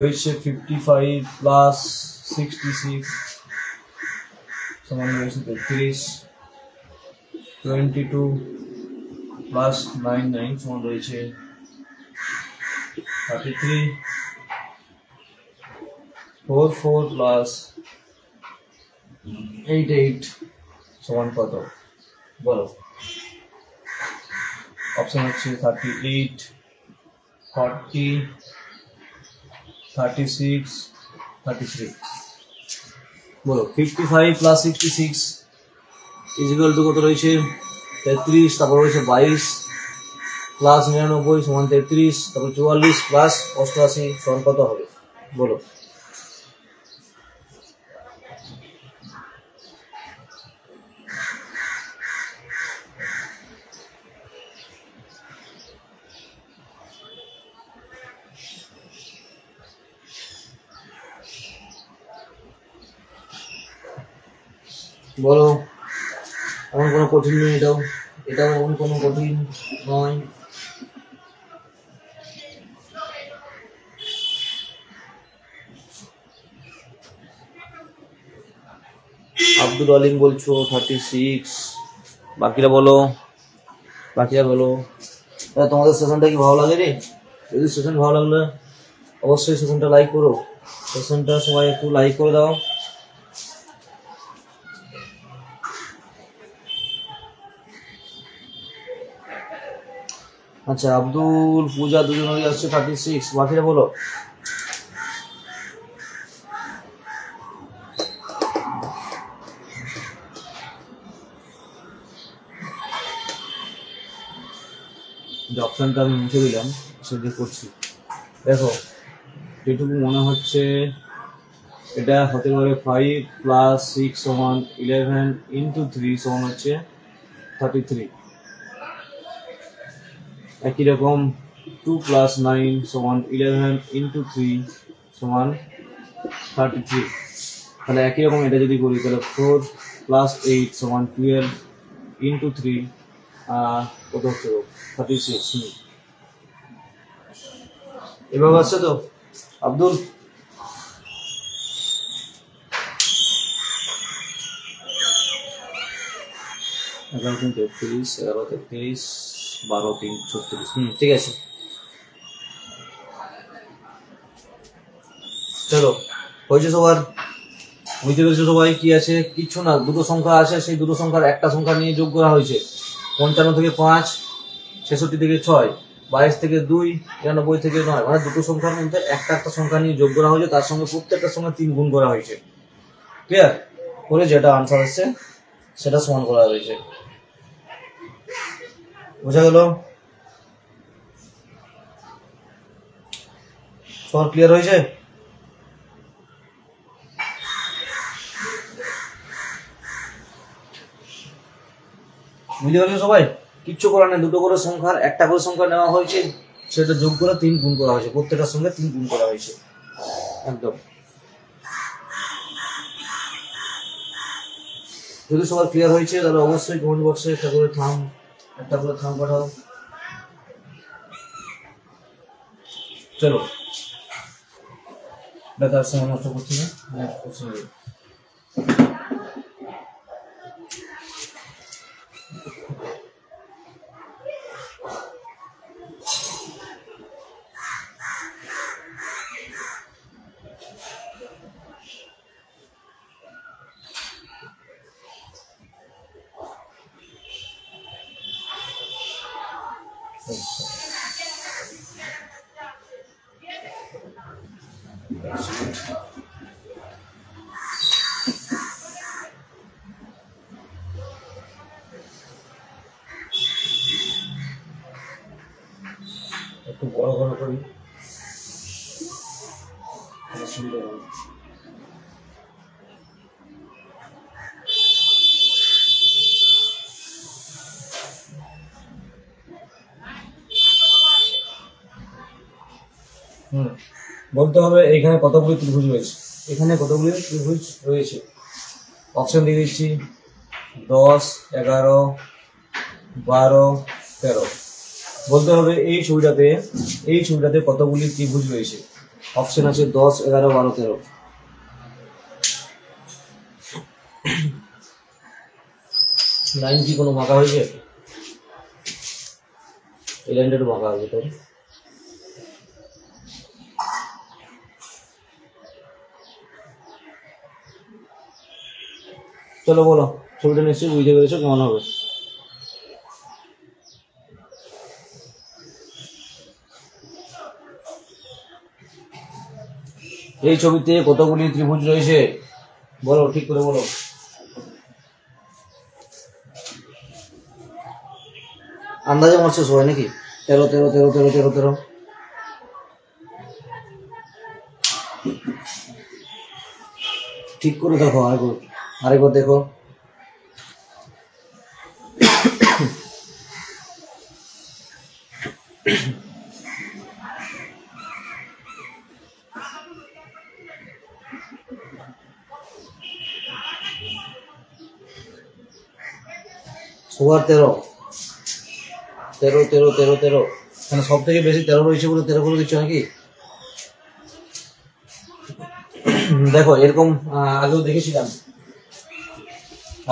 রয়েছে 55 প্লাস 66 সমান রয়েছে 33, 22 প্লাস 99 সমান রয়েছে 33, 44 প্লাস 88 সমান কত বলো। অপশন হচ্ছে 38, 40, 36, 33 বলো। 55 প্লাস 66 ইজিক্যাল টু কত রয়েছে 33, তারপর রয়েছে 22 প্লাস 99 সমান 33, তারপর 44 প্লাস 88 সমান কত হবে বলো। বলো, এমন কোনো কঠিন নয়, এটাও এমন কোনো কঠিন নয়। আব্দুল আলিম বলছো 36, বাকিরা বলো। তোমাদের সেশনটা কি ভালো লাগে রে? যদি সেশন ভালো লাগলে অবশ্যই সেশনটা লাইক করো। সেশনটা সবাই একটু লাইক করে দাও। আচ্ছা, আব্দুল, পূজা দুজনেরই আসছে 36, বাকিরা বলো। যে অপশানটা আমি মুছে দিলাম সেটা করছি। দেখো, যেটুকু মনে হচ্ছে এটা হতে পারে 5 প্লাস 6 সমান 11 ইন্টু 3 সমান হচ্ছে 33। একই রকম 2 প্লাস 9 সমান 11 ইন্টু 3 সমান 33। তাহলে একই রকম এটা যদি করি তাহলে 4 প্লাস 8 সমান 12 ইন্টু 3 কত হচ্ছে 36। এভাবে আসছে তো আব্দুল? এগারো 33, 11 33, 12 3 36। ঠিক আছে, চলো হয়েছে সবার? বুঝতে পেরেছো সবাই কি আছে? কিচ্ছু না, দুটো সংখ্যা আছে, সেই দুটো সংখ্যার একটা সংখ্যা নিয়ে যোগ করা হয়েছে। 55 থেকে 5, 66 থেকে 6, 22 থেকে 2, 99 থেকে 9, মানে দুটো সংখ্যার মধ্যে একটা সংখ্যা নিয়ে যোগ করা হয়েছে, তার সঙ্গে প্রত্যেকটার সঙ্গে 3 গুণ করা হয়েছে। ক্লিয়ার? করে যেটা আনসার আসছে সেটা সমান করা হয়েছে। বোঝা গেল? সবার ক্লিয়ার হয়েছে? বুঝতে পারছো সবাই? কিচ্ছু করার নেই, দুটো করে সংখ্যার একটা করে সংখ্যা নেওয়া হয়েছে, সেটা যোগ করে 3 গুণ করা হয়েছে, প্রত্যেকটার সঙ্গে 3 গুণ করা হয়েছে। একদম। যদি সবার ক্লিয়ার হয়েছে তাহলে অবশ্যই কমেন্ট বক্সে একটা করে থাম পাঠাও। চলো, বেকার সময় নষ্ট করছি না, নেক্সট কোশ্চেন। একটু বড় করি, সুবিধা হবে। বলতে হবে এখানে কতগুলি ত্রিভুজ রয়েছে। অপশন দিয়ে দিচ্ছি 10, 11, 12, 13। বলতে হবে এই ছবিটাতে কতগুলি ত্রিভুজ রয়েছে। অপশন আছে 10, 11, 12, 13। লাইন কি কোনো বাঁকা হয়েছে? এই লাইনটা একটু বাঁকা হয়েছে তাই। চলো বলো, ছবিটা নিশ্চয়ই বুঝতে পেরেছো কেমন হবে। এই ছবিতে কতগুলি ত্রিভুজ রয়েছে বলো, ঠিক করে বলো। আন্দাজে মারছো সবাই নাকি? 13, 13, 13, 13, 13, 13। ঠিক করে দেখো, আরেকবার দেখো। সবার 13, 13, 13, 13, 13। মানে সব থেকে বেশি 13 রয়েছে বলে 13 করে দিচ্ছ নাকি? দেখো এরকম আগেও দেখেছিলাম,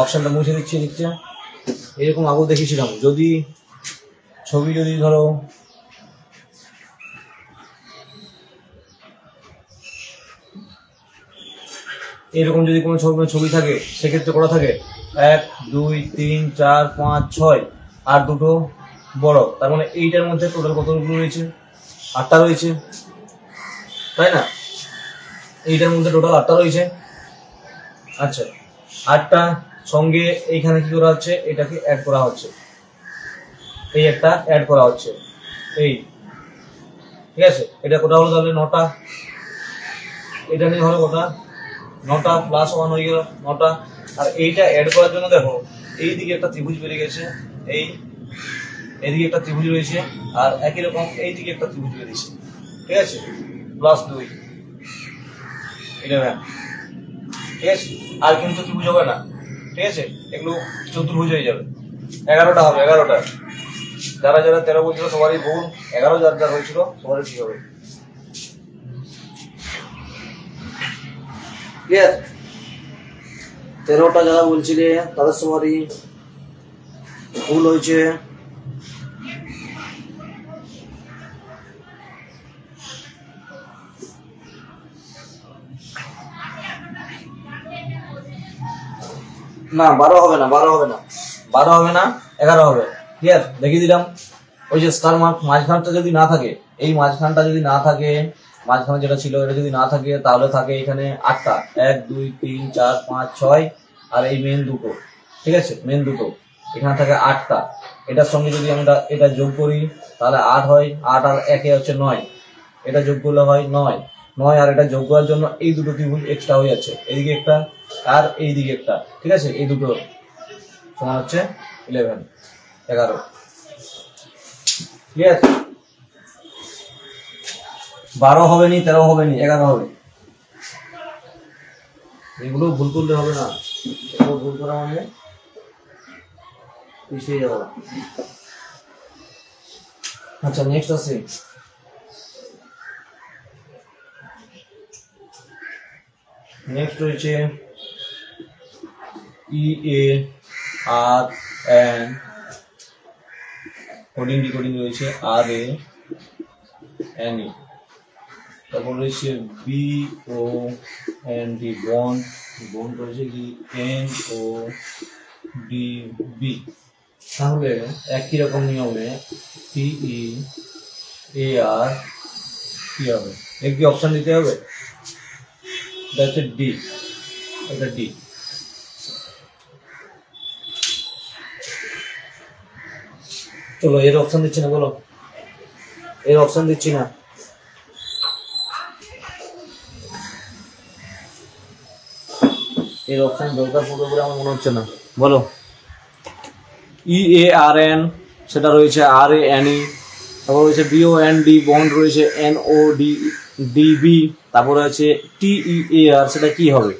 অপশনটা মুছে দিচ্ছি লিখছে। এরকম আগেও দেখেছিলাম, যদি ছবি যদি ধরো এরকম যদি কোনো ছবি থাকে সেক্ষেত্রে কটা থাকে? 1, 2, 3, 4, 5, 6 আর দুটো বড়। তার মানে এইটার মধ্যে টোটাল কতগুলো রয়েছে? 8টা রয়েছে, তাই না? এইটার মধ্যে টোটাল 8টা রয়েছে। আচ্ছা, 8টা সঙ্গে এইখানে কি করা হচ্ছে? এটাকে অ্যাড করা হচ্ছে, এই একটা অ্যাড করা হচ্ছে, এই, ঠিক আছে? এটা কোটা হলো তাহলে 9টা। এটা নিয়ে হলো কোটা 9টা প্লাস 1 হয়ে গেল 9টা। আর এইটা অ্যাড করার জন্য দেখো এইদিকে একটা ত্রিভুজ বেরিয়ে গেছে, এইদিকে একটা ত্রিভুজ রয়েছে, আর একই রকম এইদিকে একটা ত্রিভুজ বেরিয়েছে, ঠিক আছে? প্লাস 2, 11, ঠিক আছে? আর কিন্তু ত্রিভুজ হবে না, ঠিক আছে? এগুলো চতুর্ভুজ হয়ে যাবে। 11টা হবে, 11টা। যারা যারা 13 বলছিল সবারই ভুল, 11 যার যার হয়েছিল সবারই ঠিক হবে। ক্লিয়ার? 13টা যারা বলছিলে তাদের সবারই ভুল হয়েছে। না 12 হবে না, 12 হবে না, 12 হবে না, 11 হবে। ক্লিয়ার? দেখিয়ে দিলাম। ওই যে স্টার মার্ক মাঝখানটা যদি না থাকে, এই মাঝখানটা যদি না থাকে, মাঝখানে যেটা ছিল এটা যদি না থাকে, তাহলে থাকে এখানে 8টা, 1, 2, 3, 4, 5, 6 আর এই মেন দুটো, ঠিক আছে? মেন দুটো এখানে থাকে 8টা। এটার সঙ্গে যদি আমরা এটা যোগ করি তাহলে 8 হয়, 8 আর 1 হচ্ছে 9। এটা যোগ করলে হয় 9, 9 আর এটা যোগ করার জন্য এই দুটো ত্রিভুজ এক্সট্রা হয়ে যাচ্ছে, এইদিকে একটা আর এইদিকে একটা, ঠিক আছে? এই দুটো সমান হচ্ছে 11, 11। ক্লিয়ার? 12 হবে নি, 13 হবে নি, 11 হবে। এগুলো ভুল করলে হবে না, এগুলো ভুল করা মানে পিছিয়ে যাবো। আচ্ছা, নেক্সট আছে নেক্সট রয়েছে EARN, কোডিং ডিকোডিং রয়েছে RANE, তারপর রয়েছে BOND, বন্ড রয়েছে কি NODB। তাহলে একই রকম নিয়মে TEAR কি হবে? একটি অপশন দিতে হবে, এটা হচ্ছে ডি, এটা ডি। চলো এর অপশন দিচ্ছি না, বলো এর অপশন দিচ্ছি না। এর অপশন দরকার পড়বে বলে আমার মনে হচ্ছে না, বলো। EARN সেটা রয়েছে RANE, তারপর রয়েছে BOND বন্ড রয়েছে NODB, তারপরে আছে TEAR, সেটা কি হবে?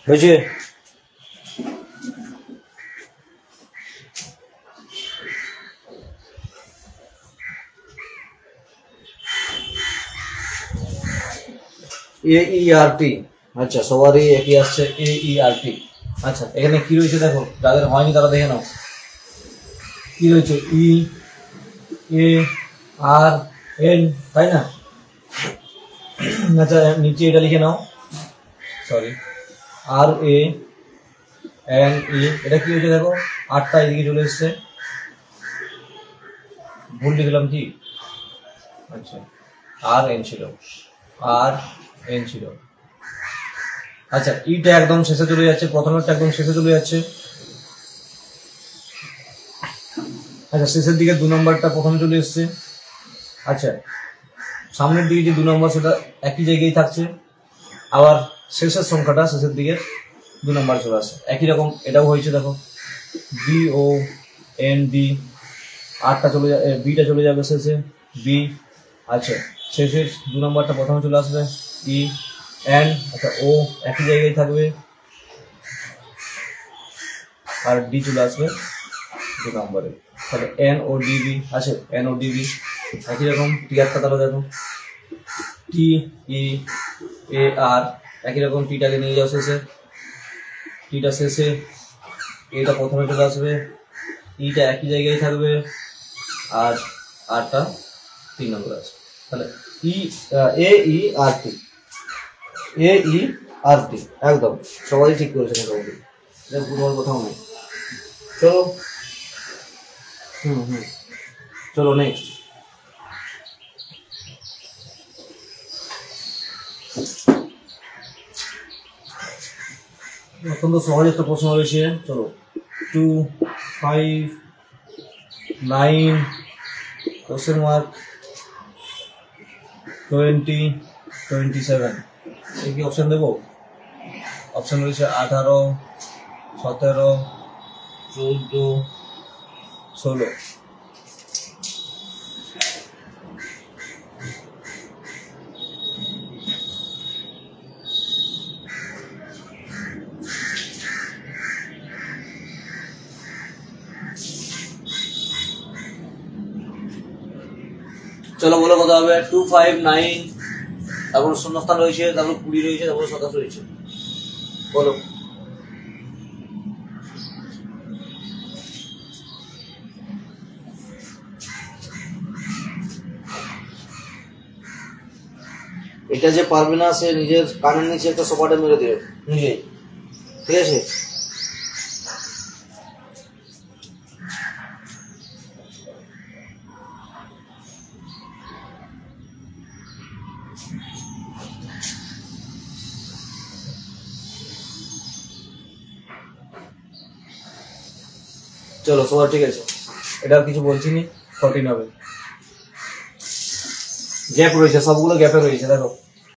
হয়েছে? AERT, আচ্ছা সবারই একই আসছে AERT। আচ্ছা এখানে কি রয়েছে দেখো, যাদের হয়নি তারা দেখে নাও কি রয়েছে, EARN, তাই না? আচ্ছা নিচে এটা লিখে নাও, সরি RANE, এটা কি হয়েছে দেখো, 8টা এদিকে চলে এসছে, ভুল লিখলাম কি? আচ্ছা RN ছিল, RN ছিল। আচ্ছা ইটা একদম শেষে চলে যাচ্ছে, প্রথমেরটা একদম শেষে চলে যাচ্ছে। আচ্ছা শেষের দিকে 2 নম্বরটা প্রথমে চলে এসছে। আচ্ছা সামনের দিকে যে 2 নম্বর সেটা একই জায়গায় থাকছে, আবার শেষের সংখ্যাটা শেষের দিকে 2 নম্বর চলে আসে, একই রকম এটাও হয়েছে দেখো, BOND, আরটা চলে যাবে, বিটা চলে যাবে শেষে, বি। আচ্ছা শেষের 2 নম্বরটা প্রথমে চলে আসবে, EN, আচ্ছা ও একই জায়গায় থাকবে, আর ডি চলে আসবে 2 নম্বরে, তাহলে NODB আছে, NODB একই রকম। টিআরটা তাহলে দেখো, TEAR একই রকম, টিটাকে নিয়ে যাও শেষে, টিটা শেষে, এটা প্রথমে চলে আসবে, ইটা একই জায়গায় থাকবে, আর আরটা 3 নম্বরে আসবে। তাহলে AERT, AERT একদম সবাই ঠিক করেছে মোটামুটি, এটা ভুল কোথাও নেই। চলো চলো নেক্সট। অত্যন্ত সহজ একটা প্রশ্ন রয়েছে, চলো 2, 5, 9 কোশ্চেন মার্ক 20, 27, এই কি অপশন দেবো? অপশন রয়েছে 18, 17, 14, 16। চলো বলো কত হবে? 2, 5, 9, তারপর শূন্যস্থান রয়েছে, তারপর 20 রয়েছে, তারপর 27 রয়েছে, বলো। এটা যে পারবে না সে নিজের কানের নিচে একটা সোপাটা মেরে দেবে নিজেই, ঠিক আছে? চলো সবার ঠিক আছে, এটা আর কিছু বলছি নি, 14 হবে। গ্যাপ রয়েছে, সবগুলো গ্যাপে রয়েছে দেখো।